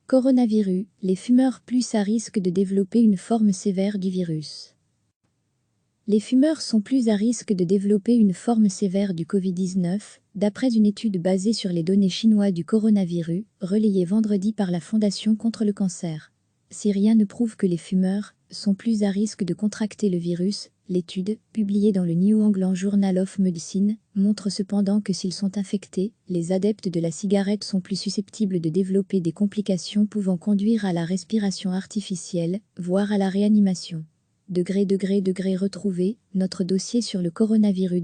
Coronavirus, les fumeurs plus à risque de développer une forme sévère du virus. Les fumeurs sont plus à risque de développer une forme sévère du Covid-19, d'après une étude basée sur les données chinoises du coronavirus, relayée vendredi par la Fondation contre le cancer. Si rien ne prouve que les fumeurs sont plus à risque de contracter le virus, l'étude, publiée dans le New England Journal of Medicine, montre cependant que s'ils sont infectés, les adeptes de la cigarette sont plus susceptibles de développer des complications pouvant conduire à la respiration artificielle, voire à la réanimation. Retrouver notre dossier sur le coronavirus.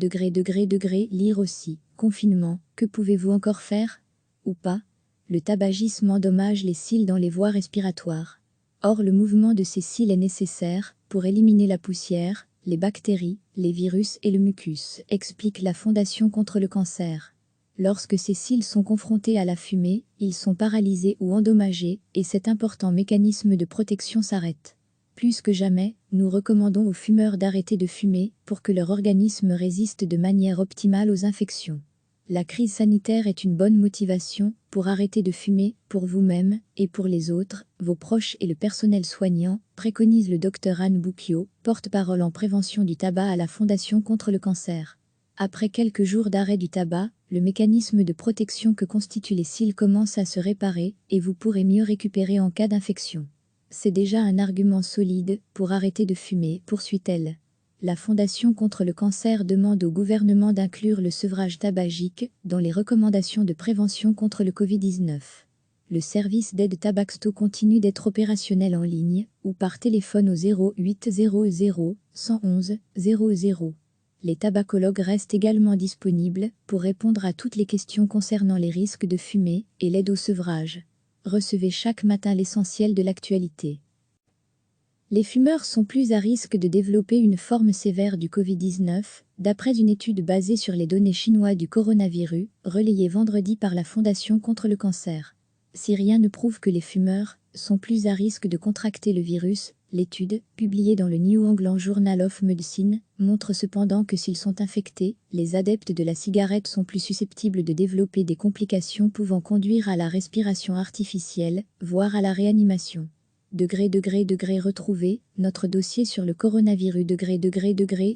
Lire aussi. Confinement, que pouvez-vous encore faire? Ou pas? Le tabagisme endommage les cils dans les voies respiratoires. Or, le mouvement de ces cils est nécessaire pour éliminer la poussière, les bactéries, les virus et le mucus, explique la Fondation contre le cancer. Lorsque ces cils sont confrontés à la fumée, ils sont paralysés ou endommagés, et cet important mécanisme de protection s'arrête. Plus que jamais, nous recommandons aux fumeurs d'arrêter de fumer pour que leur organisme résiste de manière optimale aux infections. La crise sanitaire est une bonne motivation pour arrêter de fumer, pour vous-même et pour les autres, vos proches et le personnel soignant, préconise le Dr Anne Bouquio, porte-parole en prévention du tabac à la Fondation contre le cancer. Après quelques jours d'arrêt du tabac, le mécanisme de protection que constituent les cils commence à se réparer et vous pourrez mieux récupérer en cas d'infection. C'est déjà un argument solide pour arrêter de fumer, poursuit-elle. La Fondation contre le cancer demande au gouvernement d'inclure le sevrage tabagique dans les recommandations de prévention contre le Covid-19. Le service d'aide Tabaxto continue d'être opérationnel en ligne ou par téléphone au 0800 111 00. Les tabacologues restent également disponibles pour répondre à toutes les questions concernant les risques de fumer et l'aide au sevrage. Recevez chaque matin l'essentiel de l'actualité. Les fumeurs sont plus à risque de développer une forme sévère du Covid-19, d'après une étude basée sur les données chinoises du coronavirus, relayée vendredi par la Fondation contre le cancer. Si rien ne prouve que les fumeurs sont plus à risque de contracter le virus, l'étude, publiée dans le New England Journal of Medicine, montre cependant que s'ils sont infectés, les adeptes de la cigarette sont plus susceptibles de développer des complications pouvant conduire à la respiration artificielle, voire à la réanimation. Retrouver notre dossier sur le coronavirus.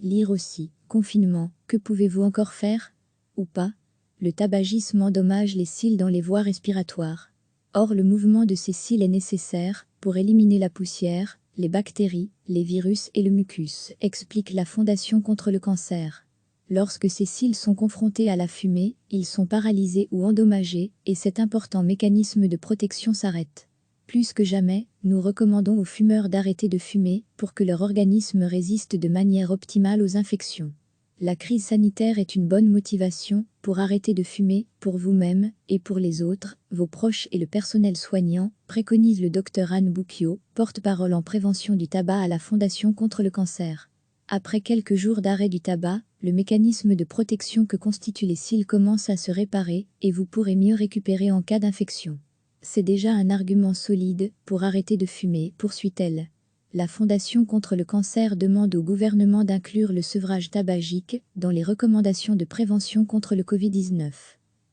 Lire aussi. Confinement, que pouvez-vous encore faire? Ou pas? Le tabagisme endommage les cils dans les voies respiratoires. Or, le mouvement de ces cils est nécessaire pour éliminer la poussière, les bactéries, les virus et le mucus, explique la Fondation contre le cancer. Lorsque ces cils sont confrontés à la fumée, ils sont paralysés ou endommagés, et cet important mécanisme de protection s'arrête. Plus que jamais, nous recommandons aux fumeurs d'arrêter de fumer pour que leur organisme résiste de manière optimale aux infections. La crise sanitaire est une bonne motivation pour arrêter de fumer, pour vous-même et pour les autres, vos proches et le personnel soignant, préconise le Dr Anne Bouquio, porte-parole en prévention du tabac à la Fondation contre le cancer. Après quelques jours d'arrêt du tabac, le mécanisme de protection que constituent les cils commence à se réparer et vous pourrez mieux récupérer en cas d'infection. C'est déjà un argument solide pour arrêter de fumer, poursuit-elle. La Fondation contre le cancer demande au gouvernement d'inclure le sevrage tabagique dans les recommandations de prévention contre le Covid-19.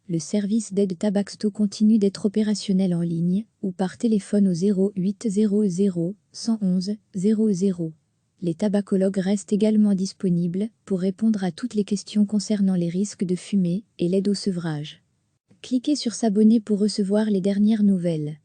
Le service d'aide Tabaxto continue d'être opérationnel en ligne ou par téléphone au 0800 111 00. Les tabacologues restent également disponibles pour répondre à toutes les questions concernant les risques de fumer et l'aide au sevrage. Cliquez sur s'abonner pour recevoir les dernières nouvelles.